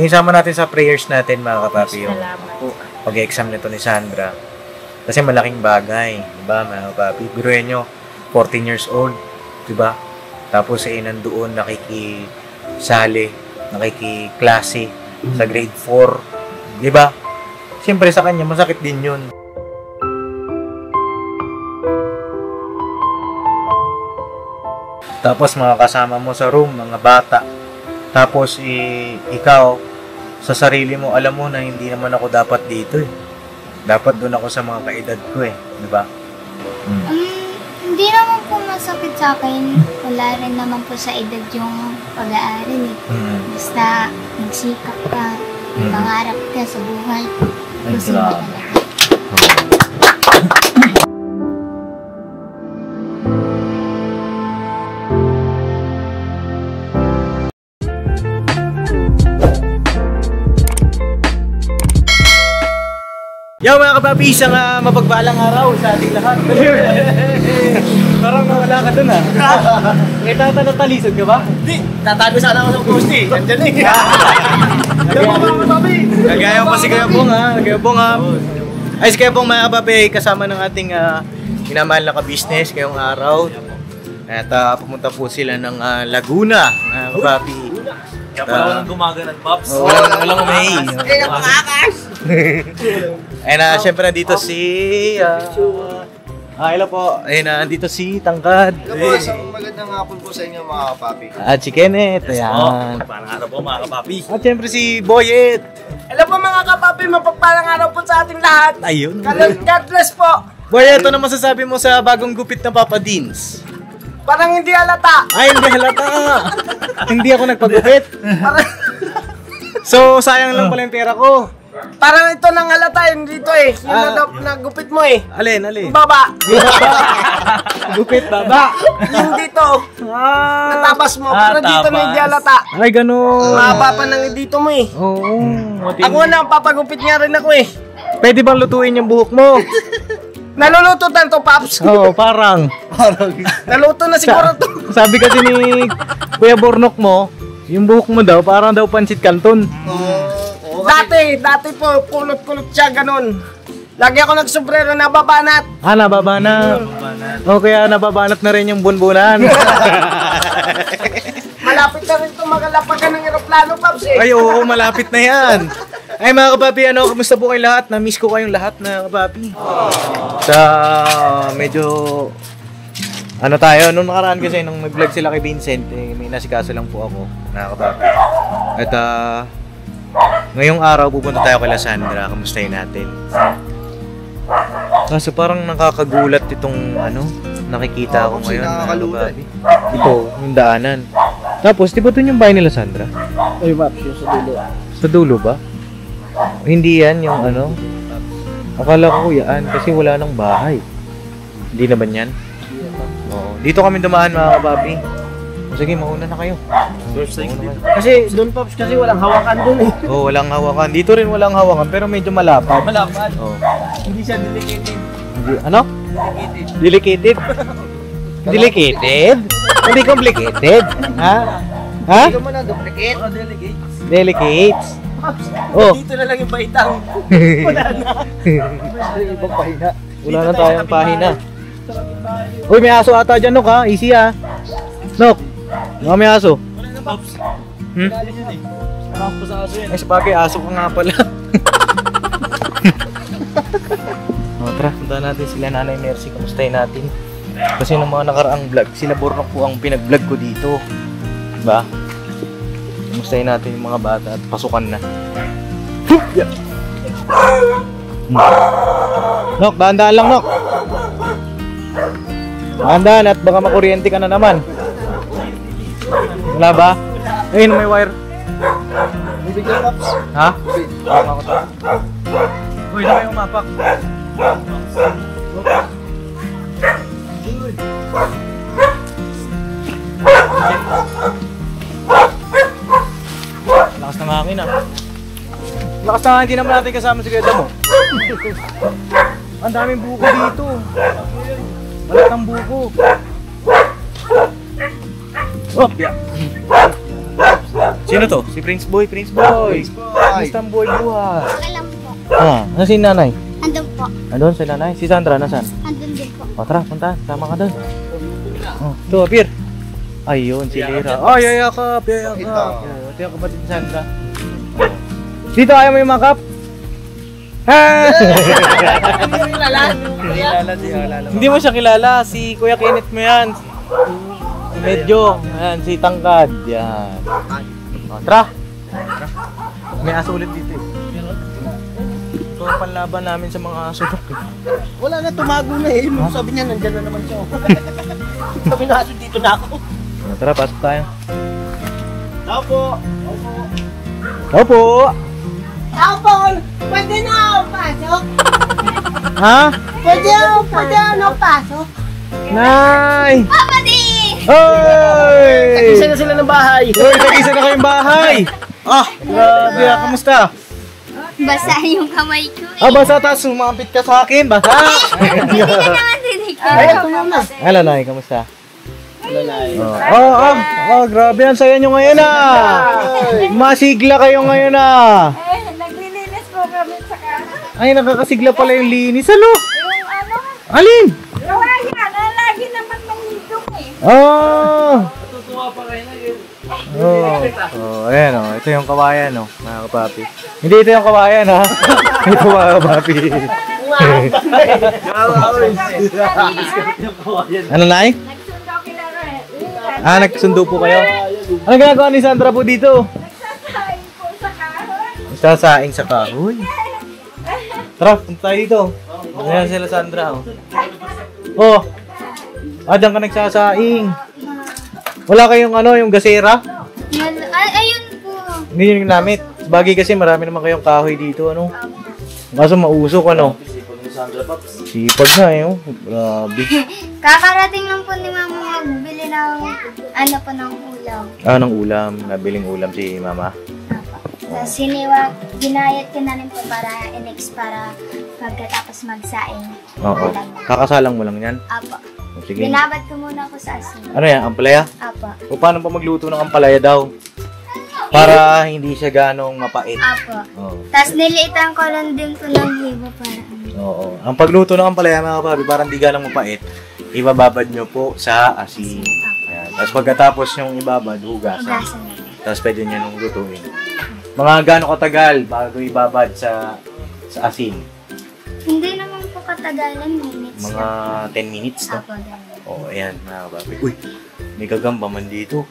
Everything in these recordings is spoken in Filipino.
isama natin sa prayers natin, mga kapapi, yung Salamat. pag-exam nito ni Sandra. Kasi malaking bagay, di ba, mga kapapi? Biruin nyo, 14 years old, di ba? Tapos nandoon nakikisali, nakikiklase sa grade 4, di ba? Siyempre sa kanya, masakit din yun. Tapos mga kasama mo sa room, mga bata. Tapos ikaw, sa sarili mo, alam mo na hindi naman ako dapat dito eh. Dapat doon ako sa mga kaedad ko eh. Di ba? Hindi naman po masakit sa akin. Wala rin naman po sa edad yung pag-aaral eh. Basta magsikap ka, mangarap ka sa buhay. Gusto mo talaga. Yo mga kapapi, isang mapagpalang araw sa ating lahat. Parang nawala ka dun May tatanatalisod ka ba? Hindi, tatago sana ako sa post eh. Nandyan eh. Nagaya pa si Kuya Bong Kuya Bong Ay si Kuya Bong mga kapapi, kasama ng ating minamahal na ka-business ngayong araw. At pumunta po sila ng Laguna, mga kapapi. Kaya pala walang gumaganan, Pops. Walang umay. Kaya pangakas! Ayun syempre nandito si... hello po. Ayun nandito si Tangkad. Hello po, isang magandang hapon po sa inyo mga kapapi. At si Kenneth. Ayan. Parang araw po mga kapapi. At syempre si Boyet. Hello po mga kapapi, mapagpalang araw po sa ating lahat. Ayun. God bless po. Boyet, ano masasabi mo sa bagong gupit na Papa Deans? Parang hindi halata. Ay, hindi halata. Hindi ako nagpagupit. So, sayang lang pala yung pera ko. Parang ito nang halata, hindi ito eh. Yung nagupit mo eh. Alin? Baba. Gupit baba. Yung dito. Natabas mo, pero dito na hindi halata. Ay, ganun. Mahaba pa nang dito mo eh. Oo. Ako na, papagupit nga rin ako eh. Pwede bang lutuin yung buhok mo? Naluluto tanto, Paps. Oo, parang. Naluto na siguro to. Sabi kasi ni Kuya Bornok mo, yung buhok mo daw, parang daw pansit canton. Dati po, kulot-kulot siya, ganun. Lagi ako nagsombrero, nababanat. Nababanat. O, kaya nababanat na rin yung bunbunan. Malapit na rin ito magalapagan ng aeroplano, Paps eh. Ay, oo, malapit na yan. Ay, mga kapapi, kamusta po kayong lahat? Na-miss ko kayong lahat, mga kapapi. Sa medyo... tayo, nung nakaraan kasi, nung nag-vlog sila kay Vincent, may nasikaso lang po ako, mga kapapi. At, ngayong araw, pupunta tayo kay Sandra. Kamustahin natin. Kaso parang nakakagulat itong, nakikita ko ngayon, mga kapapi. Ito, yung daanan. Tapos, di ba ito yung bahay nila Sandra? Ay, Paps, yung sa dulo. Sa dulo ba? Hindi yan yung Akala ko yan kasi wala nang bahay. Hindi naman yan? Oo. Dito kami dumaan mga kapapi. Sige, mauna na kayo. Kasi doon, Paps, kasi walang hawakan doon eh. Oo, walang hawakan. Dito rin walang hawakan pero medyo malapad. Malapad. Oo. Hindi siya delicated. Ano? Delicated? Delicated? Hindi complicated? Ha? Hindi mo na duplicate. Delicates? Oh. Dito na lang yung baitang. Wala na. Ibang pahina. Wala na tayong pahina. Uy, may aso ata dyan, Nok, ha? Easy, ha? Nok, may aso. Wala na, Pops. Galing yun eh. Marami pa sa aso yan. Ay, sabagay, aso ka nga pala. Tara, punta natin sila Nanay Mercy. Kamustahin natin. Kasi nung mga nakaraang vlog, sila Bornok po ang pinag-vlog ko dito. Diba? Kamustahin natin yung mga bata at pasukan na. Nok, dahan-dahan lang, Nok. Dahan-dahan at baka makuryente ka na naman. Wala ba? Ayun, may wire. Bibigyan, Pops. Ha? Uy, na kayo mapak. Lakas ng hangin Lakas ng hangin, hindi naman natin kasama si Kuya mo. Ang daming buko dito. Balat ng buko. Oh, yeah. Sino to? Si Prince Boy. Prince Boy. Kamusta ang buhay? Okay lang po. Nasaan si nanay? Andun po. Andun si nanay? Si Sandra, nasaan? Andun din po. O tara, punta. Sama ka doon. Ito, appear. Ayun, si Lira. Ay, yayakap. Ito yung kapatid ni Sandra. Dito, ayaw mo yung makap? Hindi mo siya kilala. Si Kuya Kenneth mo yan. Medyo. Ayan, si Tangkad. Yan. O, tara. May aso ulit dito eh. Ito ang panlaban namin sa mga aso. Wala na, tumago na eh. Sabi niya, nandyan na naman siya. Sabi na aso, dito na ako. Tara, pasok tayo. Opo. Opo! Opo, pwede na ako pasok. Ha? Pwede na ako pasok. Nay! Papa D! Hoy! Tag-isa na sila ng bahay. Hoy, tag-isa na kayong bahay! Grabe, kamusta? Basa yung kamay ko eh. Basa, tapos sumapit ka sa akin, basa! Hindi ka naman dinig. Ay, ito na. Hello, Nay, kamusta? Lalay. Grabe, ang saya nyo ngayon Masigla kayo ngayon Naglilinis po kami sa kanan. Ay, nakakasigla pala yung linis. Ano? Yung ano, Alin? kawayan, lagi naman manghidong eh. Tutuwa pa kayo na yun. Ayan ito yung kawayan mga kapapi. Hindi ito yung kawayan Ito mga kapapi. Ano, Nay? Nagsundo kila Red. Nagsundo po kayo? Ano ginagawa ni Sandra po dito? Nagsasahin po sa kahoy. Sasaing sa kahoy. Tara, punta tayo dito. Ayan sila Sandra. Diyan ka nagsasaing. Wala kayong yung gasera? Ayun po. Hindi yun yung namit. Bagay kasi marami naman kayong kahoy dito, Kaso mausok, Sipag na, Grabe. Kakarating lang po ni Mama magbili ng ng ulam. Ng ulam. Nabiling ulam si Mama. Tapos ginayat ko na rin po para para pagkatapos magsaing. Oo. Kakasalang mo lang yan? Apo. Sige. Binabad ko muna ako sa asin. Ano yan? Ampalaya? Apo. O paano pa magluto ng ampalaya daw? Para hindi siya ganong mapait. Apo. Oo. Tapos niliitan ko lang din po ng hibo para Oo. Ang pagluto ng ampalaya mga kapabi, parang di ganong mapait, ibababad nyo po sa asin. Ayan. Tapos pagkatapos yung ibabad, hugasan. ugasan na. Tapos pwede nyo nung lutuin. Mga gano'ng katagal bago ibabad sa asin? Hindi naman po katagalan, minutes. Mga 10 minutes, no? Apo, ganun. Oo, ayan mga kapabi. Uy, may gagamba man dito.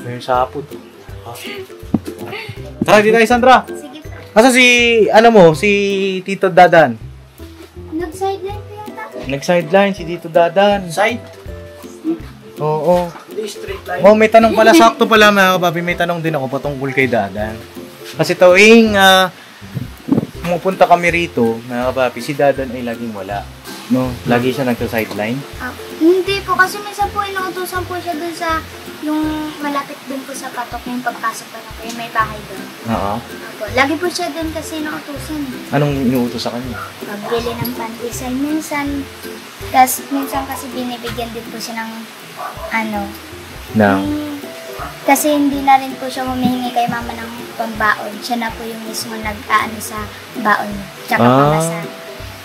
May sapot. Tara, dito tayo, Sandra. Sige po. Asa si Tito Dadan? Nag-sideline po yata. Nag-sideline si Tito Dadan. Side. Oo. Hindi straight line. May tanong pala, sakto pala mga kapapi, may tanong din ako patungkol kay Dadan. Kasi tuwing pumupunta kami rito, mga kapapi, si Dadan ay laging wala. No? Lagi siya nagsa-sideline. Hindi po, kasi minsan po inuutosan po siya dun sa yung malapit dun po sa patok yung pagpasok pa na po, yung may bahay dun. Oo. Opo. Lagi po siya dun kasi inuutosan. Anong inuutos sa kanya? Pagbili ng pandesal minsan. Tapos minsan kasi binibigyan din po siya ng kasi hindi na rin po siya humihingi kay mama ng pambaon. Siya na po yung mismo nag-aano sa baon niya. Tsaka pamasahe.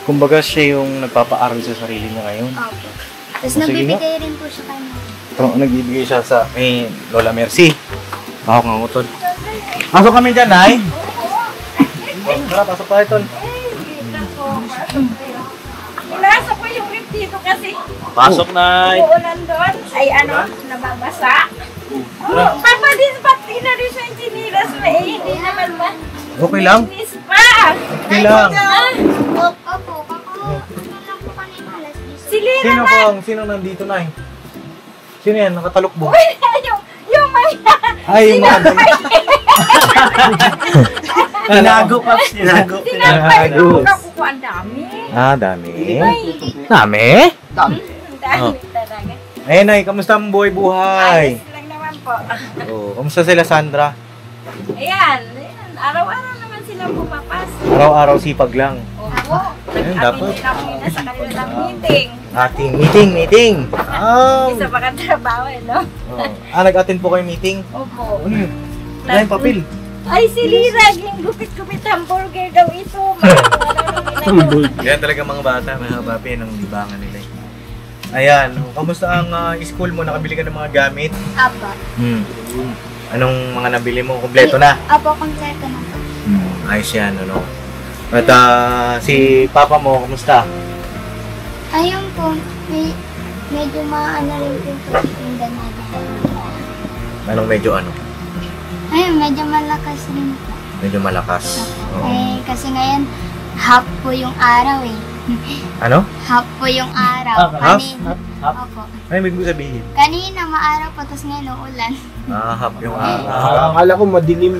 Kumbaga siya yung nagpapaaral sa sarili niya ngayon. Opo. Tapos Sige nagbibigay rin po siya kay mama. Nagbibigay siya sa Lola Mercy. Ako nga utol. Pasok kami dyan, Nay. Tara, pasok tayo, Tol. Nasa po yung rip dito kasi Pasok, Nay. uulan doon. Ay nababasa. Papa din, ba't tinarin siya yung sinilas mo eh? Hindi naman ba? Okay lang? Linis pa! Okay lang. Opo, lang po kanina alas 10. Si Lina Sino nandito, Nay? Sino yan? Nakatalukbo? Uy, yung may... Ay, yung mga Tinago, Paps. Tinago. Tinapay ko kakuha. Ang dami. Dami. Ay, Dami? ang dami talaga. Ay, Nay, kamusta ang buhay-buhay? Ayos lang naman po. Kamusta sila, Sandra? Ayan. Araw-araw naman silang pumapasok. Araw-araw sipag lang. Opo. Ayun, dapat. Nag-attend kami na sa kanilang meeting. Meeting. Isa pa katrabaho, no? Nag-attend po kayo meeting? Opo. Ano yun? Wala yung papel. Ay, si Lirag, yung gupit-gupit hamburger daw ito. Yan talaga mga bata, mga papi, ng libangan nila. Ayan, kamusta ang school mo? Nakabili ka ng mga gamit? Apo. Anong mga nabili mo? Kompleto na? Apo, kompleto na po. Ayos yan, ano? At si papa mo, kamusta? Ayun po, medyo maano rin po yung tinda natin. Anong medyo ano? Ayun, medyo malakas rin po. Medyo malakas. Oo. Kasi ngayon, half po yung araw eh. Ano? Half po yung araw. Half? Kanina, Opo. Ano ibig mo sabihin? Kanina maaraw po, tapos ngayon uulan. Half yung araw. Akala ko madilim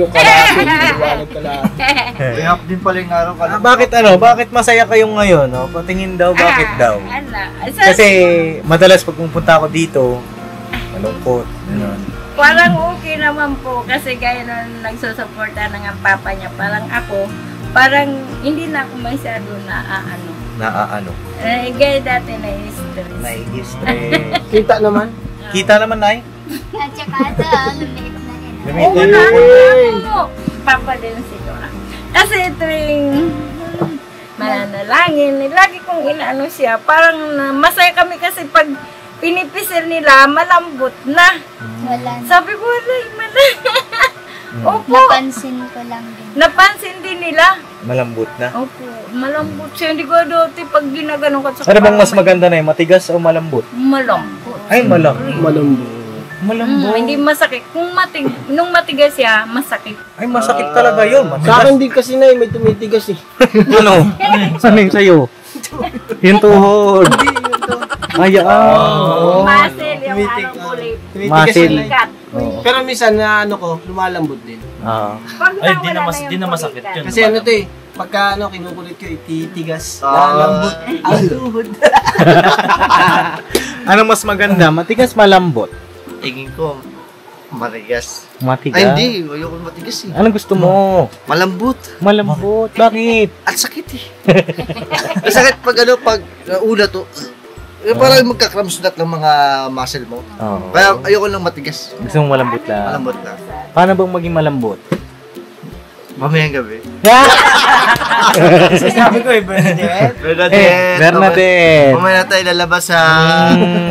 yung kalahati. Maliwanag kalahati. May half din pala yung araw. Bakit ano? Bakit masaya kayo ngayon? No? Patingin daw, bakit daw? Kasi madalas pag pumunta ako dito, malungkot. Ganun. Parang okay naman po kasi gaya nung nagsusuporta ng ang papa niya. Parang ako, parang hindi na ako masyado naaano. Naaano? Gaya dati na-stress. Nai-stress. Kita naman. Kita naman, Nay. At saka ito, lumiit na rin. Oo, nakakatawa. Papa din siguro. Kasi tuwing mananalangin, lagi kong inaano siya. Parang masaya kami kasi pag pinipisil nila, malambot na. Wala na. Sabi ko, wala. Opo. Napansin ko lang din. Napansin din nila. Malambot na. Opo, malambot siya. Hindi ko dati pag ginaganon ka sa Ano bang mas maganda na matigas o malambot? malambot. Ay, malambot. Malambot. Hindi masakit. Nung matigas siya, masakit. Ay, masakit talaga yun. Sa akin din kasi na may tumitigas eh. Ano? Saan yung sa'yo? Yung tuhod. Ay, Muscle, yung anong kulay. Muscle. Sikat. Pero minsan na ano ko, lumalambot din. Pag Ay, nawala di na masakit kulitan. yun. Kasi ano to eh, pagka ano, kinukulit ko, ititigas. Ah. Lalambot. Ang tuhod. Ano mas maganda? Matigas, malambot? Tingin ko, matigas. Matigas. Ay, hindi. Ayoko matigas eh. Anong gusto mo? Malambot. Malambot. Bakit? At sakit eh. Ang sakit pag ano, pag una to, parang magka-cramps lahat ng mga muscle mo. Oo. Kaya ayoko lang matigas. Gusto mong malambot lang. Malambot lang. Paano bang maging malambot? Mamayang gabi. Sabi ko eh, Bernadette. Bernadette. Mamaya na tayo lalabas sa...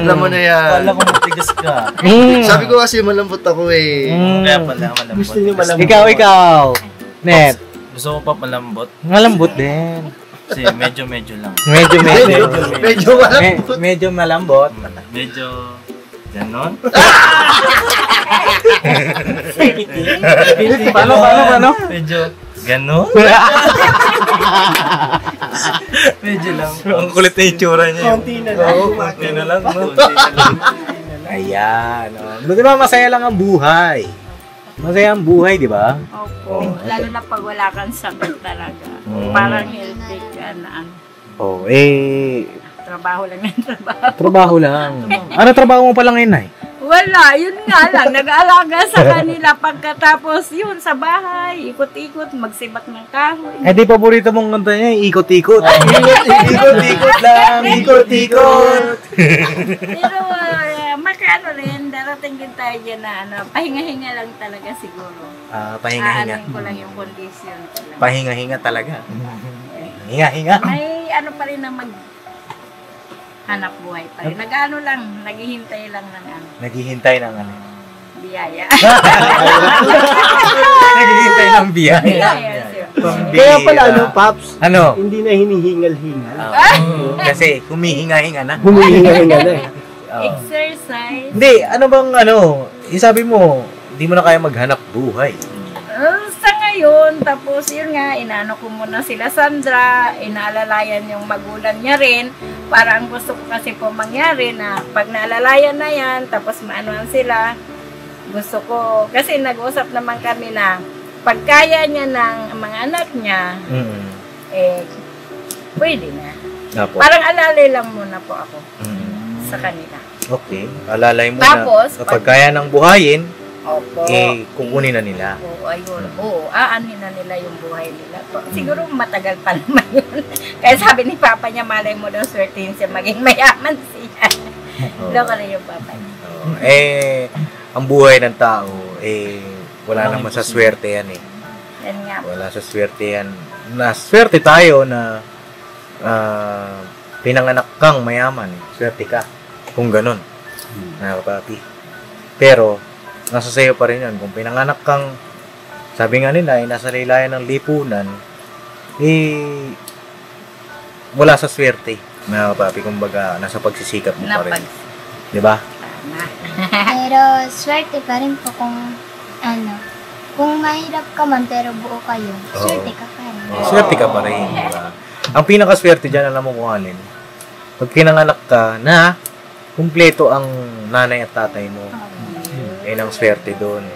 Alam mo na yan. Wala kong matigas ka. Sabi ko kasi malambot ako eh. Kaya pala malambot. Gusto niyo malambot. Ikaw. Net. Gusto mo pa malambot? Malambot din. Kasi medyo lang. Medyo malambot. Medyo malambot. Medyo ganon. Paano? Medyo ganon. Medyo lang. Ang kulit na itsura niya. Konti na lang. Konti na lang, no? Ayan. Di ba masaya lang ang buhay? Masaya ang buhay, di ba? Opo. Lalo na pag wala kang sakit talaga. Parang healthy ka na ano. Trabaho lang ng trabaho. Trabaho lang. Ano trabaho mo pa lang ngayon, Nay? Wala, yun nga lang. Nag-aalaga sa kanila pagkatapos yun sa bahay. Ikot-ikot, magsibak ng kahoy. Di paborito mong kanta niya, ikot-ikot. Ikot-ikot lang, ikot-ikot. Pero makaano rin, darating din tayo dyan na ano, pahinga-hinga lang talaga siguro. Pahinga-hinga. Aanin ko lang yung condition ko lang. Pahinga-hinga talaga. Hinga-hinga. May ano pa rin na hanap buhay pa rin. Nag-ano lang, naghihintay lang ng ano, Naghihintay ng ano. biyaya. Naghihintay ng biyaya. Biyaya, sir. Kaya pala ano, Paps, Ano? hindi na hinihingal-hingal. Kasi humihinga-hinga na. Humihingal-hingal na eh. Exercise. Hindi, ano bang sabi mo, hindi mo na kaya maghanap buhay. Sa ngayon, tapos yun nga, inaano ko muna sila Sandra, inaalalayan yung magulang niya rin. Parang gusto ko kasi po mangyari na pag naalalayan na yan, tapos maanuhan sila, gusto ko, kasi nag-usap naman kami na pag kaya niya ng mga anak niya, pwede na. Apo. Parang alalay lang muna po ako sa kanila. Okay, alalay mo Tapos, na kapag kaya ng buhayin, Opo. kukunin na nila. Oo, ayun. Oo, aanin na nila yung buhay nila. Siguro matagal pa naman yun. Kaya sabi ni Papa niya, malay mo daw swertihin siya, maging mayaman siya. Loko na yung Papa niya. Ang buhay ng tao, wala naman sa swerte yan eh. Yan nga. Wala sa swerte yan. Swerte tayo na pinanganak kang mayaman. Swerte ka. Kung ganun. Mga kapapi. Pero, nasa sayo pa rin yan. Kung pinanganak kang, sabi nga nila, nasa laylayan ng lipunan, wala sa swerte. Mga kapapi, kumbaga, nasa pagsisikap mo pa rin. Diba? Pero swerte pa rin po kung kung mahirap ka man pero buo kayo, swerte ka pa rin. Swerte ka pa rin. Diba? Ang pinakaswerte dyan, alam mo kung alin? Pag pinanganak ka na kumpleto ang nanay at tatay mo. Yan ang swerte doon.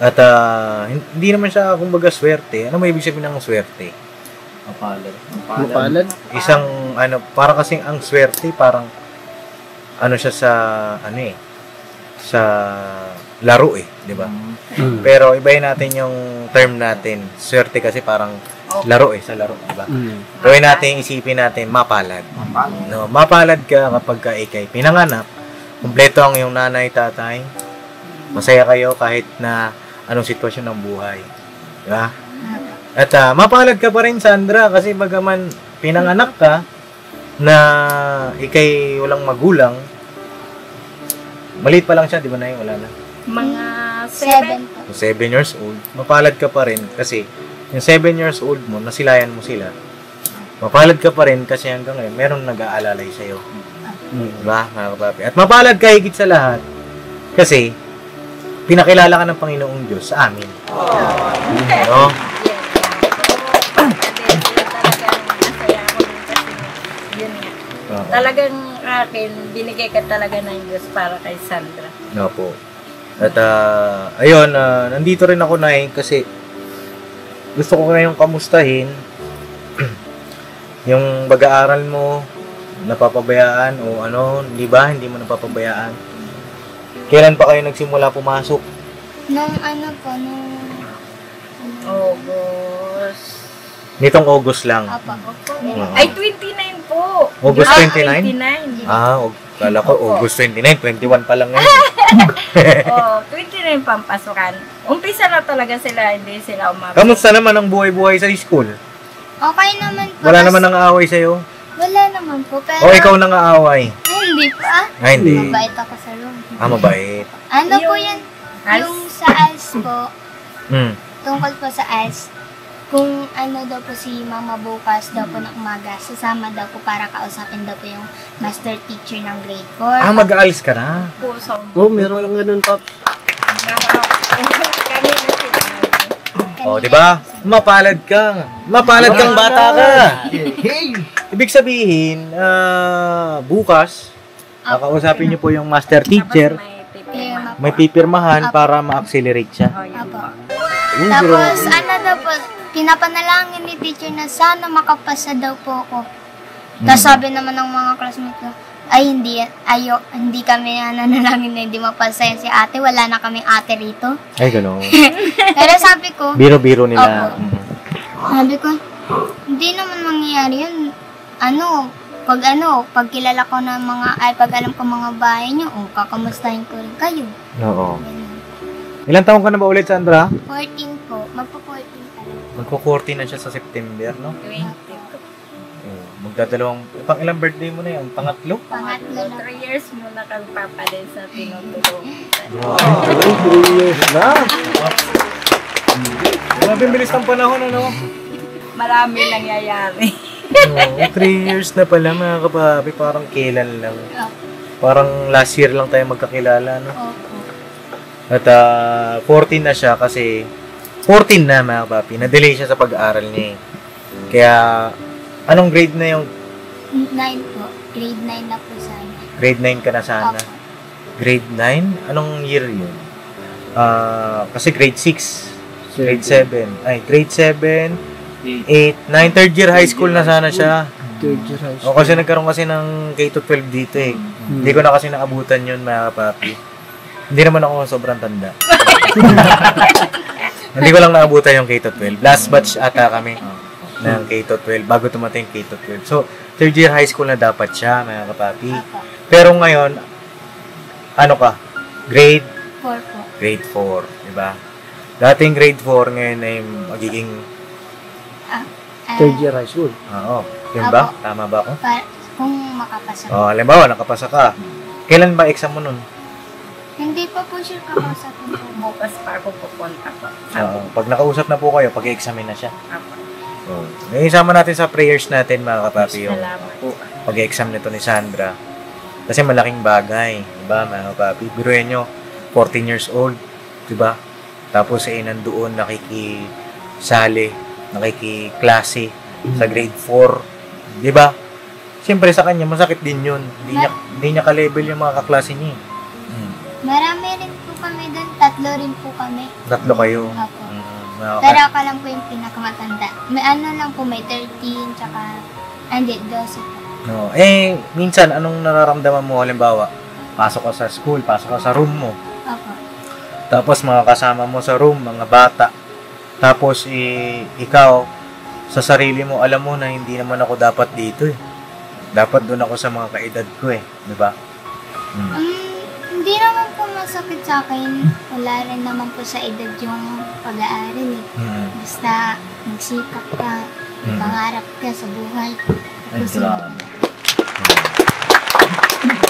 At hindi naman siya kumbaga swerte. Ano may ibig sabihin ng swerte? Mapalad. Isang para kasing ang swerte parang siya sa sa laro di ba? Pero ibahin natin yung term natin. Swerte kasi parang laro sa laro, di ba? Gawin natin, isipin natin mapalad. No, mapalad ka kapag ka ikay pinanganak, kumpleto ang iyong nanay, tatay. Masaya kayo kahit na anong sitwasyon ng buhay. Di ba? At mapalad ka pa rin, Sandra, kasi bagaman pinanganak ka na ikay walang magulang, maliit pa lang siya, di ba na wala na? Mga 7 po. 7 years old, mapalad ka pa rin kasi yung 7 years old mo, nasilayan mo sila. Mapalad ka pa rin kasi hanggang ngayon, merong nag-aalalay sa'yo. Diba, mga kapapi? At mapalad ka higit sa lahat kasi pinakilala ka ng Panginoong Diyos sa amin. No? Talagang akin, binigay ka talaga ng Diyos para kay Sandra. No po. At ayun, nandito rin ako na kasi gusto ko ngayong kamustahin yung pag-aaral mo, napapabayaan o di ba? Hindi mo napapabayaan. Kailan pa kayo nagsimula pumasok? Nung August. Nitong August lang. Apa. Ay, 29 po. August 29? 29. Kala ko August 29, 21 pa lang ngayon. 29 pang pasukan. Umpisa na talaga sila, hindi sila umabot. Kamusta naman ang buhay-buhay sa school? Okay naman po. Wala naman nang aaway sa'yo? Wala naman po. Pero, O ikaw nang aaway? Hindi pa. Hindi. Mabait ako sa room. Mabait. Po yan? Yung sa ALS po, tungkol po sa ALS, kung daw po si Mama bukas daw po ng umaga, sasama daw po para kausapin daw po yung master teacher ng grade 4. Mag-aalis ka na. Meron lang ganun, Pap. Di ba? Mapalad ka. Mapalad kang bata ka. Ibig sabihin, bukas, kakausapin niyo po yung master teacher, may pipirmahan para ma-accelerate siya. Tapos, daw po, pinapanalangin ni teacher na sana makapasa daw po ako. Tapos sabi naman ng mga classmates ko, ay hindi kami nanalangin na hindi mapasa yan si ate, wala na kaming ate rito. Ay, gano'n. Pero sabi ko, Biro-biro nila. Sabi ko, hindi naman mangyayari yun. Pag kilala ko na pag alam ko mga bahay nyo, kakamustahin ko rin kayo. Oo. Ilang taon ka na ba ulit, Sandra? 14 po. Magpo-14 pa rin. Magko-14 na siya sa September, no? 20. Magdadalawang, pang ilang birthday mo na yan? Pangatlo? Pangatlo na. 3 years mo na kang papalit sa tinutulong. 3 years na! Grabe bilis ng panahon, Marami nangyayari. 3 years na pala, mga kapapi. Parang kailan lang. Parang last year lang tayo magkakilala, no? At 14 na siya kasi 14 na, mga kapapi. Na-delay siya sa pag-aaral niya. Kaya, anong grade na yung? 9 po. Grade 9 na po sana. Grade 9 ka na sana. Grade 9? Anong year yun? Kasi grade 6. Grade 7. Ay, grade 7, 8, 9, third year high school na sana siya. Third year high school. O kasi nagkaroon kasi ng K-12 dito eh. Hindi ko na kasi naabutan yun, mga kapapi. Hindi naman ako sobrang tanda. Hindi ko lang naabutan yung K-12. Last batch ata kami ng K-12 bago tumating yung K-12. So, third year high school na dapat siya, mga kapapi. Opo. Pero ngayon, ano ka? Grade 4 po. grade 4, di ba? Dating grade 4, ngayon ay magiging Third year high school. oo. Yun ba? Tama ba ako? Kung makapasa. Oh, halimbawa, nakapasa ka. Kailan ba exam mo nun? Hindi pa po sure kakausapin po. Bukas pa ako pupunta po. Oo. Pag nakausap na po kayo, pag-examine na siya. Apo. Oh. Isama natin sa prayers natin, mga kapapi, yung Salamat po. pag-exam nito ni Sandra. Kasi malaking bagay, di ba, mga kapapi? Biruin nyo, 14 years old, di ba? Tapos nandoon nakikisali, nakikiklase sa grade 4, di ba? Siyempre sa kanya, masakit din yun. Hindi niya ka-level yung mga kaklase niya. Marami rin po kami doon. 3 rin po kami. 3 kayo. Opo. Mga Pero ako lang po yung pinakamatanda. May ano lang po, may 13, tsaka, hindi, 12 po. no. Minsan, anong nararamdaman mo? Halimbawa, pasok ka sa school, pasok ka sa room mo. Opo. Tapos mga kasama mo sa room, mga bata. Tapos ikaw, sa sarili mo, alam mo na hindi naman ako dapat dito eh. Dapat doon ako sa mga kaedad ko eh. Di ba? Hindi naman po masakit sa akin. Wala rin naman po sa edad yung pag-aaral eh. Basta magsikap ka, pangarap ka sa buhay. Ay, grabe.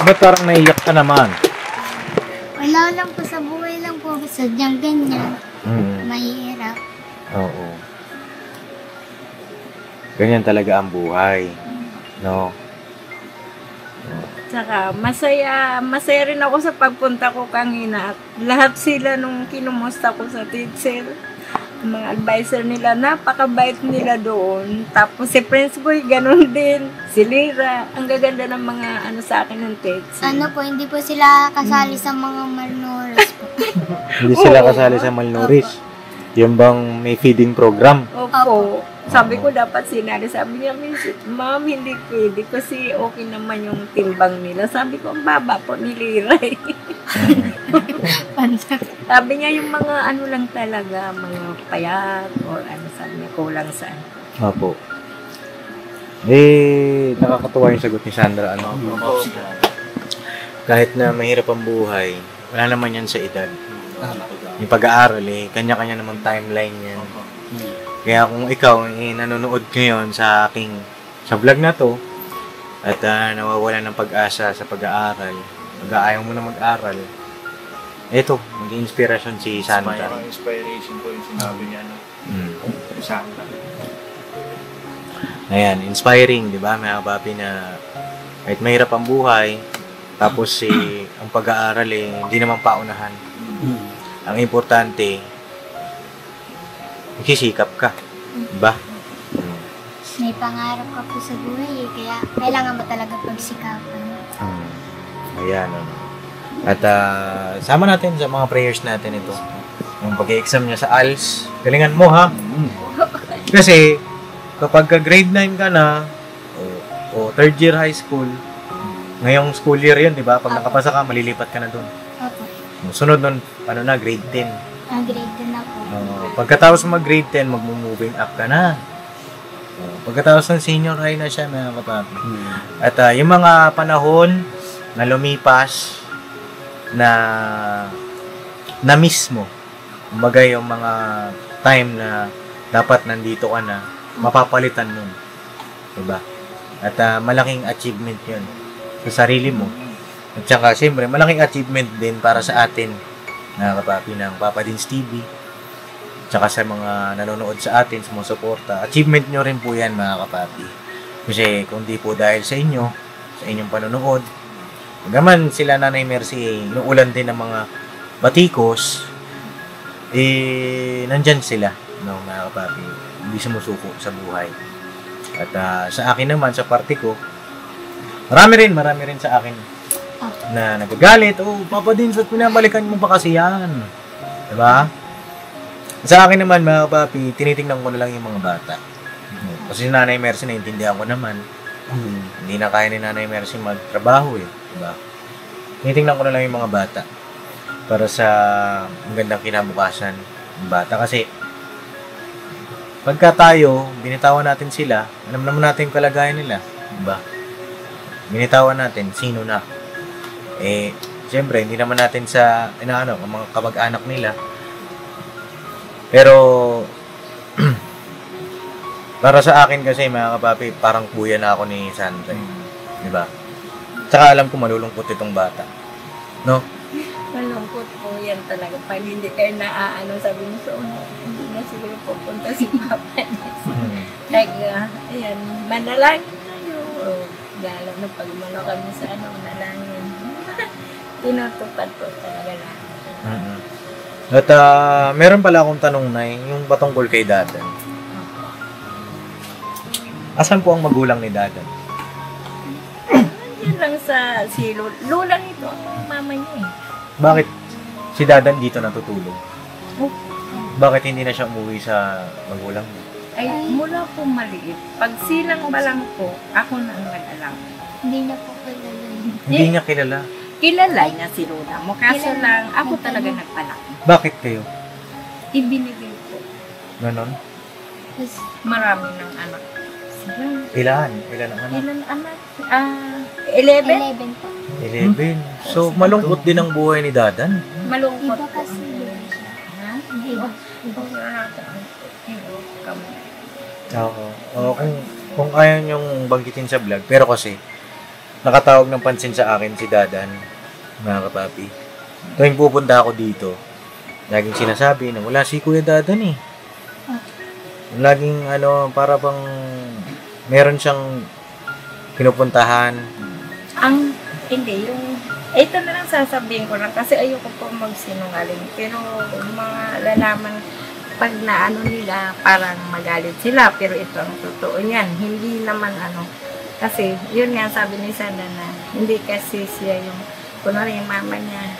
Ba't parang naiyak ka naman? Wala lang po sa buhay lang po. Sadyang ganyan. Mahirap. Oo. Ganyan talaga ang buhay. No? Tsaka masaya rin ako sa pagpunta ko kanina. At lahat sila nung kinumusta ko sa teacher, mga advisor nila, napakabait nila doon. Tapos si Prince Boy, ganun din. Si Lira, ang gaganda ng mga ano sa akin ng teacher. Ano po, hindi po sila kasali sa mga malnourished po. Hindi sila kasali sa malnourished. Yung bang may feeding program. Opo. Sabi ko dapat sinali. Sabi niya, Ma'am, hindi pwede kasi okay naman yung timbang nila. Sabi ko, ang baba po ni Lira eh. Sabi niya yung mga ano lang talaga, mga payat or ano, sabi niya, kulang sa ano. Opo. Nakakatuwa yung sagot ni Sandra. Ano? Kahit na mahirap ang buhay, wala naman yan sa edad. Yung pag-aaral kanya-kanya namang timeline yan. Kaya kung ikaw nanonood ngayon sa vlog na to at nawawala ng pag-asa sa pag-aaral, mag-aayaw mo na mag-aral, eto, mag-inspirasyon si Sandra. Parang inspiration po yung sinabi niya, no? Sandra. Ayan, inspiring, di ba, mga kapapi, na kahit mahirap ang buhay, tapos ang pag-aaral hindi naman paunahan. Ang importante, magsisikap ka, di ba? May pangarap ka po sa buhay kaya kailangan mo talaga pagsikapan. Ayan, ano. At sama natin sa mga prayers natin ito. Yung pag-exam niya sa ALS, galingan mo ha. Kasi, kapag grade 9 ka na, o third year high school, ngayong school year yun, di ba? Pag nakapasa ka, malilipat ka na dun. Opo. Sunod nun, grade 10. Grade 10 na po. Pagkatapos mag-grade 10, mag-moving up ka na. Pagkatapos ng senior high na siya, mga kapapi. At yung mga panahon na lumipas, na miss mo, kumbaga yung mga time na dapat nandito ka na, mapapalitan nun. Diba? At malaking achievement yun sa sarili mo. At saka, siyempre, malaking achievement din para sa atin, mga kapapi, ng Papa Dins TV. Tsaka sa mga nanonood sa atin, sumusuporta. Achievement nyo rin po yan, mga kapapi. Kasi kung di po dahil sa inyo, sa inyong panonood, magaman sila Nanay Mercy, inuulan din ng mga batikos, nandyan sila, no, mga kapapi. Hindi sumusuko sa buhay. At sa akin naman, sa parte ko, marami rin sa akin na nagagalit. Papa Dins, at pinabalikan mo pa kasi yan. Diba? Sa akin naman, mga kapapi, tinitingnan ko na lang yung mga bata. Kasi si Nanay Mercy, naintindihan ko naman. Hindi na kaya ni Nanay Mercy magtrabaho eh. Diba? Tinitingnan ko na lang yung mga bata. para sa magandang kinabukasan ng bata. Kasi pagka tayo, binitawan natin sila, alam naman natin yung kalagayan nila. Diba? Binitawan natin, sino na? Siyempre, hindi naman natin sa, ang mga kamag-anak nila. Pero, para sa akin kasi, mga kapapi, parang kuya na ako ni Sandra. Diba? Tsaka alam ko malulungkot itong bata. No? Malungkot po yan talaga. Pag hindi kayo naaano, sabi mo sa una, hindi na siguro pupunta si Papa niya. Kaya, ayan, manalangin tayo. Lalo na pag kami sa manalangin. Tinutupad po talaga lang. At meron pala akong tanong na yung patungkol kay Dadan. Asan po ang magulang ni Dadan? Yan lang sa si Lula nito, ang mama niya eh. Bakit si Dadan dito natutulog? Oh. Bakit hindi na siya umuwi sa magulang niya? Ay, mula po maliit. Pag silang pa lang po, ako na ang nag-alam. Hindi na po kilala yun. Hindi niya kilala. Kilala niya si Lula mo. Kaso Kilala. lang, ako talaga nagpalaki. Bakit kayo? Ibinigay po. Ganon? Tapos, Marami ng anak. Sila. Ilan? Ilan ang anak? Ilan anak? 11? 11 po. 11. So, malungkot din ang buhay ni Dadan. Malungkot Iba po. kasi doon siya. Ha? Iba. Oo. Kung ayaw niyong banggitin sa vlog, pero kasi, nakatawag ng pansin sa akin si Dadan, mga kapapi. Tuwing pupunta ako dito, laging sinasabi na wala si Kuya Dadan eh. Laging para bang meron siyang pinupuntahan. Hindi, ito na lang sasabihin ko lang kasi ayoko po magsinungaling. Pero mga lalaman, pag naano nila, parang magalit sila. Pero ito ang totoo niyan. Hindi naman kasi yun nga sabi ni Sana na hindi kasi siya yung, kunwari yung mama niya,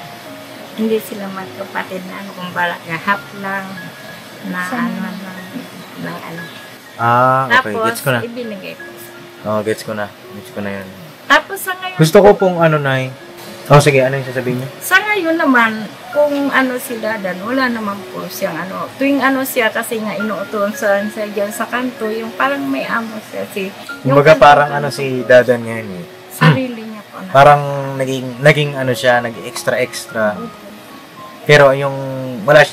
hindi sila magkapatid na kumpara gahap lang na Okay. Tapos, Gets ko na. ibinigay ko. Gets ko na. Gets ko na yun. Tapos sa ngayon, Gusto ko pong Nay. Sige, ano yung sasabihin niyo? sa ngayon naman, kung si Dadan, wala naman po siyang tuwing siya kasi nga inuutusan siya dyan sa kanto, yung parang may amo siya Kumbaga parang si Dadan ngayon eh. sarili niya po na. Parang naging siya, nag-extra. Pero yung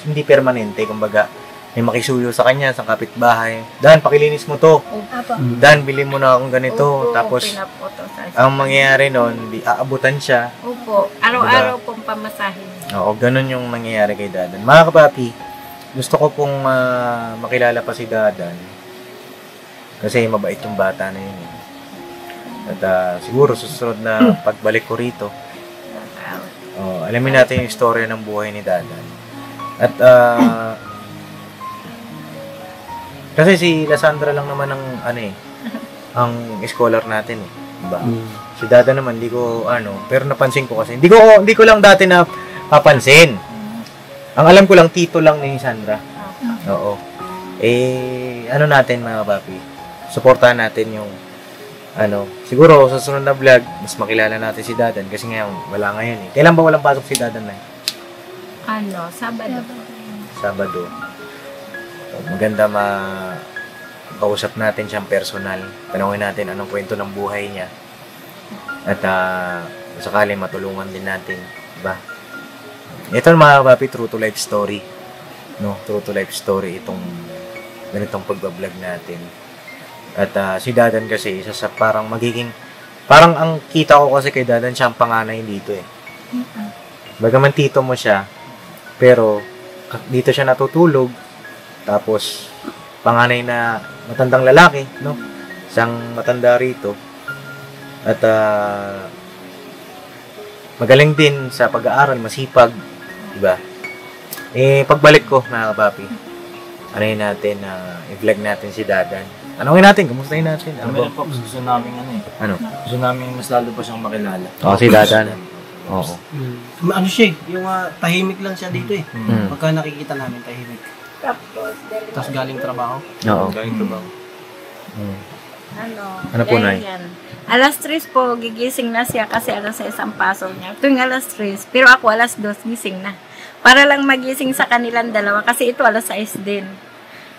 hindi permanente, kumbaga may makisuyo sa kanya sa kapitbahay. Dan, pakilinis mo to. Apo. Dan, bili mo na akong ganito. Opo, Tapos pinaputo sa ang mangyayari noon, aabutan siya. Opo, araw-araw pong pamasahin. Oo, ganun yung nangyayari kay Dadan. Mga kapapi, gusto ko pong makilala pa si Dadan. Kasi mabait yung bata na yun. At siguro susunod na pagbalik ko rito, alamin natin yung istorya ng buhay ni Dadan. At kasi si Lasandra lang naman ang ang scholar natin eh. Diba? Si Dadan naman hindi ko pero napansin ko kasi hindi ko lang dati na papansin. Ang alam ko lang tito lang ni Sandra. Oo. Natin mga papi. Suportahan natin yung siguro sa susunod na vlog mas makilala natin si Dadan kasi ngayon wala ngayon eh. Kailan ba walang pasok si Dadan na? Sabado. Maganda kausap natin siyang personal. Tanungin natin anong kwento ng buhay niya. At sakali matulungan din natin, diba? Ito mga papi, true to life story. No, true to life story itong ganitong pagbablog natin. At si Dadan kasi isa sa parang ang kita ko kasi kay Dadan siyang panganay dito eh. Bagaman tito mo siya, pero dito siya natutulog. Tapos panganay na matandang lalaki, no? Isang matanda rito. At magaling din sa pag-aaral, masipag, diba? Pagbalik ko, mga kapapi, natin, i-vlog natin si Dadan. Tanungin natin, kumustahin natin. Kami na po, gusto namin Gusto namin mas lalo pa siyang makilala. Si Dadan. Oo. Siya yung tahimik lang siya dito eh. Mm. Pagka nakikita namin tahimik. Tapos galing trabaho. Oo. Galing trabaho. Ano po, Nay? Yan. Alas 3 po, gigising na siya kasi alas 6 ang pasok niya. Tuwing alas 3, pero ako alas 2 gising na. Para lang magising sa kanilang dalawa kasi ito alas 6 din.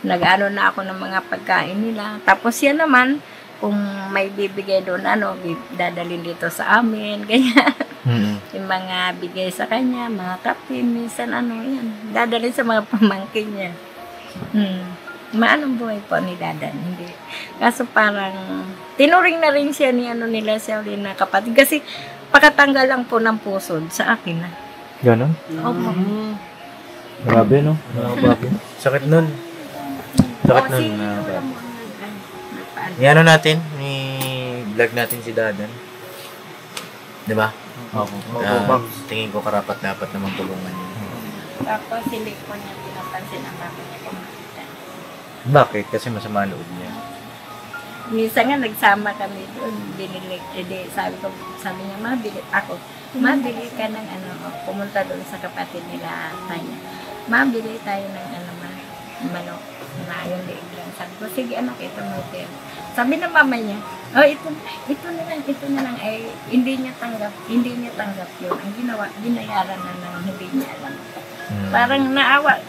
Nag-ano na ako ng mga pagkain nila. Tapos yan naman, kung may bibigay doon, dadalhin dito sa amin, ganyan. Yung mga bigay sa kanya, mga kape, minsan yan. Dadalhin sa mga pamangkin niya. Maanong buhay po ni Dadan, hindi. Kaso parang, tinuring na rin siya ni nila siya ulit na kapatid. Kasi, pakatanggal lang po ng pusod sa akin na. Ganon? Opo. Grabe, no? Grabe. Sakit nun. Sakit nun. Ano natin, i-vlog natin si Dadan. Diba? Opo. Tingin ko karapat-dapat naman tulungan niya. Tapos, hindi ko niya pinapansin ang mama niya kumakita. Bakit? Kasi masama loob niya. Minsan nga, nagsama kami doon. Binili, sabi niya, mabili ka ng pumunta doon sa kapatid nila, Tanya. Mabili tayo ng manok. Na yung liig lang. Sabi ko, sige anak, ito mo ito. Sabi ng mama niya, ito na lang, hindi niya tanggap yun. Ang binayaran na ng hindi niya alam. Parang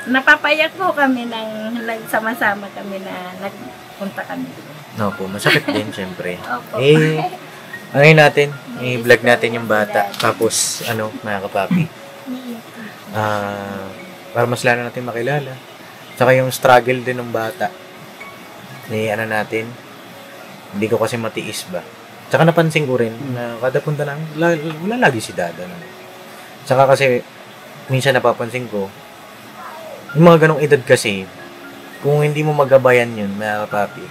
napapayak po kami nagsama-sama kami na nagpunta kami. Opo, masakit din, syempre. Opo. Natin, i-vlog natin yung bata. Tapos, mga kapapi. Para mas lalo natin makilala. Tsaka yung struggle din ng bata. Natin, hindi ko kasi matiis ba. Tsaka napansin ko rin na kada punta lang, wala lagi si Dada. Tsaka kasi, minsan napapansin ko, yung mga ganong edad kasi, kung hindi mo magabayan yun, mga kapapi,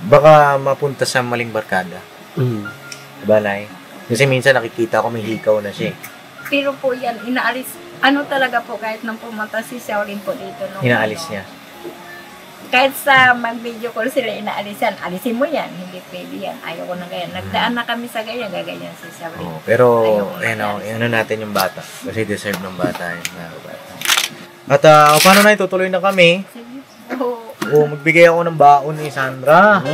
baka mapunta sa maling barkada. Diba, Nay? Kasi minsan nakikita ko may hikaw na siya. Pero po yan, inaalis. Talaga po, kahit nang pumunta si Shaolin po dito. Inaalis niya. Kahit sa mag-video call sila, inaalis yan. Alisin mo yan, hindi pwede yan. Ayoko na ganyan. Nagdaan na kami sa ganyan, gaganyan si Shaolin. Pero, natin yung bata. Kasi deserve ng bata yun. At, paano na tutuloy na kami? Magbigay ako ng baon ni Sandra.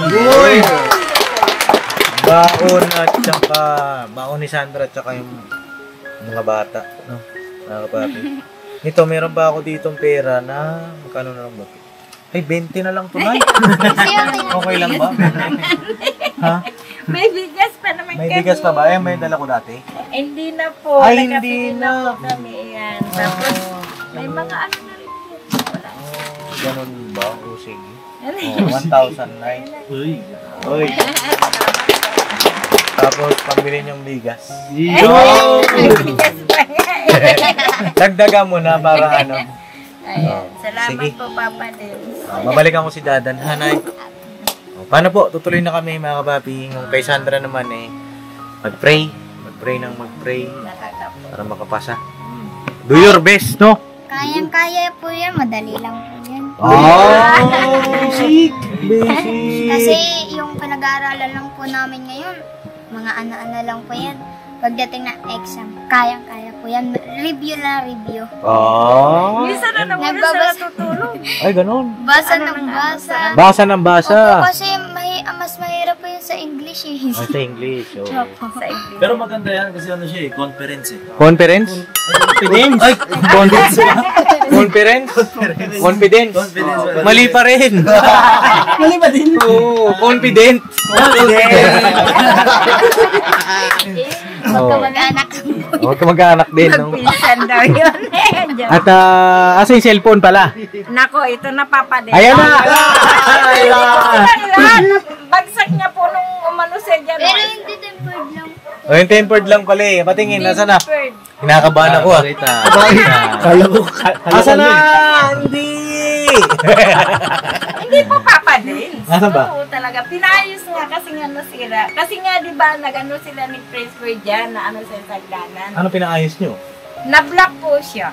Baon ni Sandra at saka yung mga bata. No? Ito, meron pa ako ditong pera na, magkano na lang ba? Ay, 20 na lang to, Nay. Okay lang ba? Ha? May bigas pa naman kami. May bigas pa ba? May dala ko dati? Hindi na po. Ay, hindi na. Po kami yan. Tapos, may mga na rin po. Wala. Ganun ba? O, sige. 1,000, Nay. Uy. Tapos, pambili niyong bigas. Bigas pa yan. Dagdagan mo na para Ayan. Salamat sige. po, Papa Dins. Babalikan ko si Dadan, Hanay. Paano po? Tutuloy na kami, mga kapapi. Yung kay Sandra naman, mag-pray. Mag-pray. Para makapasa. Do your best, no? Kayang-kaya po yan. Madali lang po yan. Basic! Kasi yung pinag-aaralan lang po namin ngayon, mga ano-ano lang po yan. Pagdating ng exam, kayang-kaya po yan. Review. Minsan na naman sa natutulog. Ay, ganun. Basa ng basa. Basa ng basa. Opo, kasi mas mahirap po yun sa English eh. Ay, sa English. Oh. Opo, sa English. Pero maganda yan kasi siya conference eh. Conference? Confidence? Ay, conference? Confidence? Mali pa rin. Mali ba din? Oo, confident. Magkamag-anak. Huwag ka mag-aanak din, no? Magpinsan daw yun. At, asa yung cellphone pala? Nako, ito na, Papa Dins. Ayan na! Bagsak niya po nung umano siya dyan. Pero hindi tempered lang. Yung tempered lang pala eh. Patingin, nasa na? Kinakabahan ako ah. Kala ko. Asa na? Hindi! Hindi po, Papa Dins. Nasaan ba? Oo, talaga. Pinayos nga kasi nga nasira. Kasi nga, di ba, nag-ano sila ni Prince Boy dyan na sa sagdanan. Ano pinaayos nyo? Na-block po siya.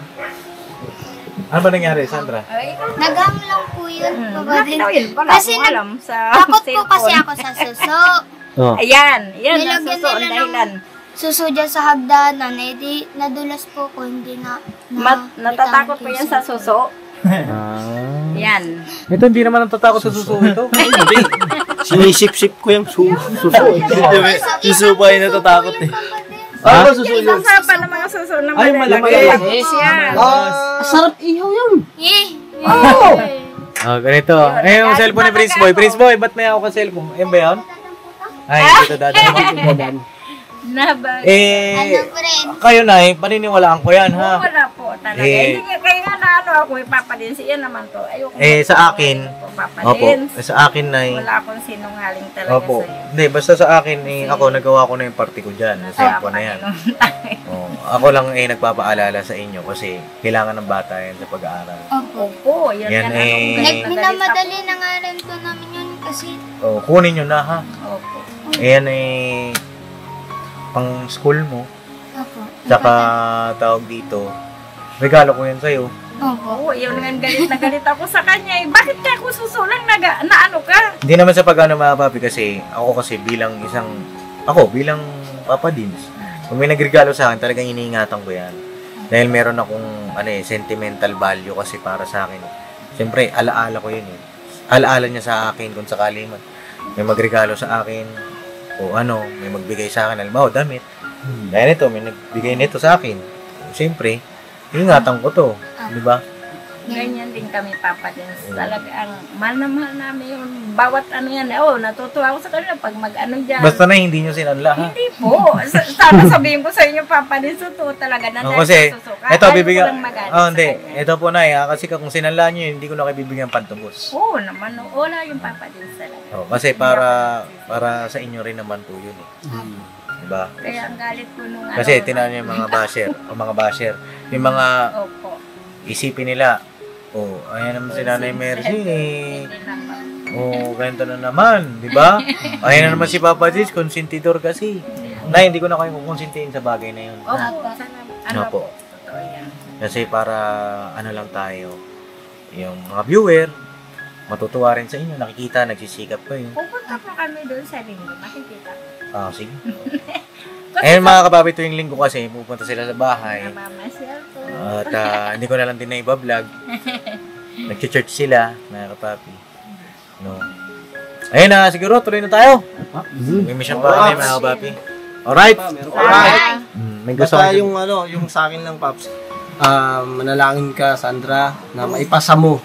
Ano ba nangyari, Sandra? Ay, Naghang lang po yun. block daw yun. Wala Kasi akong alam sa takot po cellphone. kasi ako sa suso. Oh. Ayan, yan ang Nilagyan suso ang nila dahilan. Suso dyan sa hagdanan. Eh di, nadulas po ko. Hindi na Natatakot po yan sa suso. Ah. Yan. Ito, hindi naman natatakot sa suso ito. Sinisip-sip ko yung suso. Yung supa yung natatakot eh. Ha? Ano suso yun? Isa pa ng mga suso na Ay, malalaki. malalaki. Yan. Sarap ihaw yun. Oh, ganito. Eh, yung cellphone ni Prince Boy. Prince Boy, ba't may ako ka cellphone? Ayun ba yun? Ay, ito dadaan. Nabag. Eh, friend? kayo na paniniwalaan ko yan, ha? Wala po talaga. Eh, Hindi kaya nga na ano ako, papadin siya naman to. Ayoko sa akin, Opo, papadin. sa akin na Wala akong sinungaling talaga Opo. sa'yo. Hindi, basta sa akin, ako nagawa ko na yung party ko dyan. Sa cellphone na yan. Oh, ako lang nagpapaalala sa inyo kasi kailangan ng bata yan sa pag-aaral. Opo. Opo, yan Yan nga eh. Minamadali na nga rin po namin yun kasi Oh, kunin nyo na, ha? Opo. Ayan eh, pang school mo. Opo. Tsaka tawag dito, regalo ko yan sa'yo. Opo. Oo, yun nga galit na galit ako sa kanya eh. Bakit ka ako susulang na ano ka? Hindi naman sa pag-ano mga papi kasi ako kasi bilang Papa Dins, kung may nagregalo sa akin, talagang iniingatan ko yan. Dahil meron akong sentimental value kasi para sa akin. Siyempre, alaala ko yun eh. Alaala niya sa akin kung sakali man. May magregalo sa akin o may magbigay sa akin. Alam mo, damit. Dahil ito, may nagbigay nito sa akin. Siyempre, ingatan ko to. Di ba? Ganyan din kami, Papa Dins. Talagang mahal na mahal namin yung bawat ano yan. Oh, natutuwa ako sa kanila pag mag-ano dyan. Basta na hindi nyo sinanla, ha? Hindi po. Sana sabihin ko sa inyo, Papa Dins, totoo talaga na Kasi, susuka. ito, Ayaw bibigyan. ko lang magalit sa Hindi. kanya. Ito po na, kasi kung sinanla nyo, hindi ko na kayo bibigyan pantubos. Oo naman. Wala yung Papa Dins talaga. Kasi para sa inyo rin naman po yun eh. Diba? Kaya ang galit ko nung Kasi tinan niyo yung mga basher, yung mga Opo. isipin nila, ayan naman si Nanay Mercy eh. Hindi naman. Ganito na naman, di ba? Ayan na naman si Papa Dins, konsentidor kasi. Hindi ko na kayo kukonsintihin sa bagay na yun. Opo. Sana, Opo. po. Totoo yan. Kasi para lang tayo, yung mga viewer, matutuwa rin sa inyo, nakikita, nagsisikap kayo. Pupunta po kami doon sa linggo. Makikita ko. Sige. Ayun mga kababi, tuwing linggo kasi, pupunta sila sa bahay. Namamasyal po. At hindi ko na lang din na iba-vlog. Nag-church sila, mga kapapi. No. Ayun na, siguro, tuloy na tayo. May mission pa kami, mga kapapi. Alright? Alright. May gusto Basta kayo. yung sa akin lang, Paps. Manalangin ka, Sandra, na maipasa mo.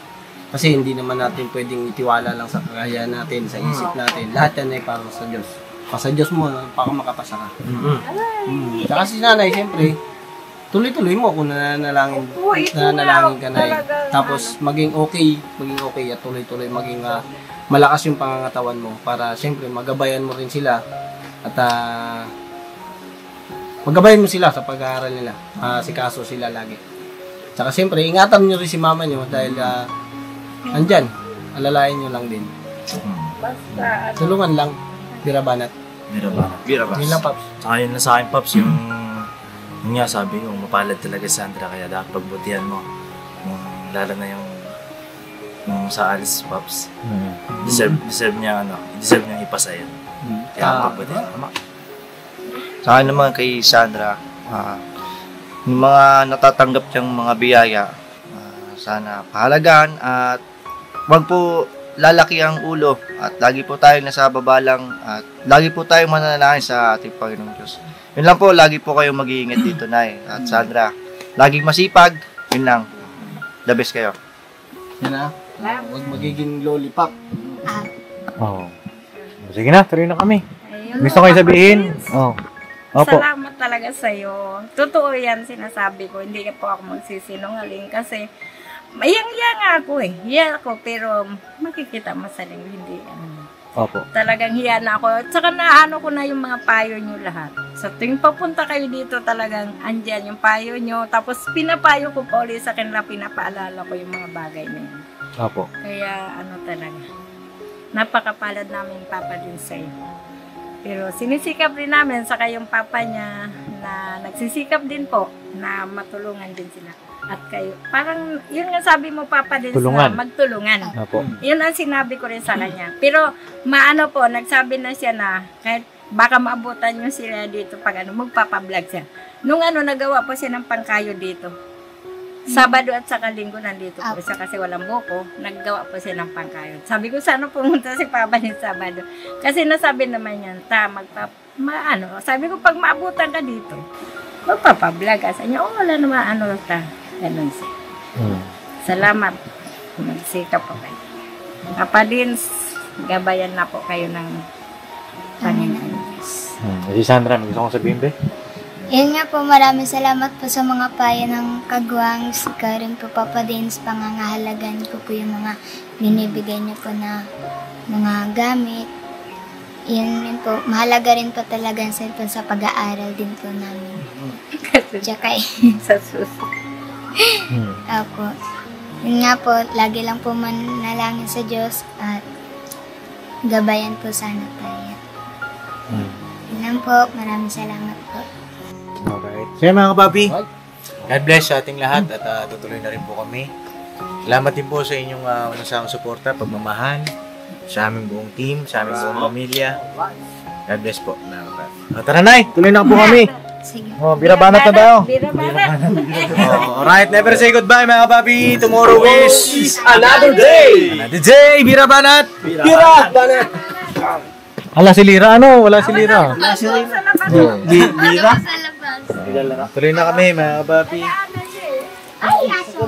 Kasi hindi naman natin pwedeng itiwala lang sa kakayahan natin, sa isip natin. Lahat yan ay para sa Diyos. Sa Diyos mo, baka makapasa ka. Tsaka si nanay, siyempre, tuloy-tuloy mo kung nananalangin ka na tapos maging okay at tuloy-tuloy maging malakas yung pangangatawan mo para siyempre magabayan mo rin sila at magabayan mo sila sa pag-aaral nila. Sikaso sila lagi. Tsaka siyempre, ingatan nyo rin si mama nyo dahil andyan, alalayan nyo lang din. Basta, Tulungan lang, birabanat. Birabas. Yun lang, Paps. Saka yun na sa akin, Pops, yung nga sabi ko, mapalad talaga si Sandra, kaya dapat pagbutihan mo. Lalo na yung sa alis, Pops. Deserve niya ipasa yan. Kaya pagbutihan. Sa akin naman kay Sandra, yung mga natatanggap niyang mga biyaya, sana pahalagaan at wag po lalaki ang ulo at lagi po tayo nasa baba lang at lagi po tayo mananalangin sa ating Panginoong Diyos. Yun lang po, lagi po kayo mag-iingat dito, Nay. At Sandra, laging masipag, yun lang. The best kayo. Yan na. Huwag magiging lollipop. Sige na, tuloy na kami. ayun. Gusto kayo sabihin? Opo. Salamat talaga sa'yo. Totoo yan sinasabi ko. Hindi po ako magsisinungaling kasi mayang-iya nga ako eh. Hiya ako pero makikita mo sa linggo hindi. Opo. Talagang hiya na ako. Tsaka naano ko na yung mga payo nyo lahat. Sa tuwing papunta kayo dito talagang andyan yung payo nyo. Tapos pinapayo ko pa ulit sa kanila, pinapaalala ko yung mga bagay na yun. Opo. Kaya talaga. Napakapalad namin Papa din sa'yo. Pero sinisikap din namin sa kayong papa niya na nagsisikap din po na matulungan din sila. At kayo, parang yun nga sabi mo Papa din Tulungan. sa magtulungan. Opo. Yun ang sinabi ko rin sa kanya. Pero maano po, nagsabi na siya na kahit baka maabutan nyo sila dito pag magpapablog siya. Nung nagawa po siya ng pangkayo dito. Sabado at saka linggo nandito po siya kasi walang buko. Naggawa po siya ng pangkayod. Sabi ko sana pumunta si Papa ni Sabado. Kasi nasabi naman niya, sabi ko pag maabutan ka dito, magpapablog ka. Sabi niya, wala naman ganun siya. Salamat. Magsikap po kayo. Papa Dins, gabayan na po kayo ng Panginoon. Si Sandra, may gusto kong sabihin ba? Yun nga po, maraming salamat po sa mga payo ng kagwang, ikaw rin po Papa Dins, pangangahalagan ko po yung mga binibigay niyo po na mga gamit. Yun rin po, mahalaga rin po talaga ang cellphone sa pag-aaral din po namin. Tsaka Sa susunod. Opo. Yun nga po, lagi lang po manalangin sa Diyos at gabayan po sana tayo. Yun lang po, maraming salamat po. Alright. So mga kapapi, God bless sa ating lahat at tutuloy na rin po kami. Salamat din po sa inyong unasang suporta, pagmamahal sa aming buong team, sa aming buong pamilya. God bless po. Tara na, tuloy na po kami. Sige. Birabanat na tayo. Birabanat. Alright, never say goodbye mga kapapi. Tomorrow is Another day! another day. Birabanat! Birabanat! Ala si Lira, ano? Wala si Lira. Bira? Sa labas. Tuloy na kami mga kapapi. Ay, aso.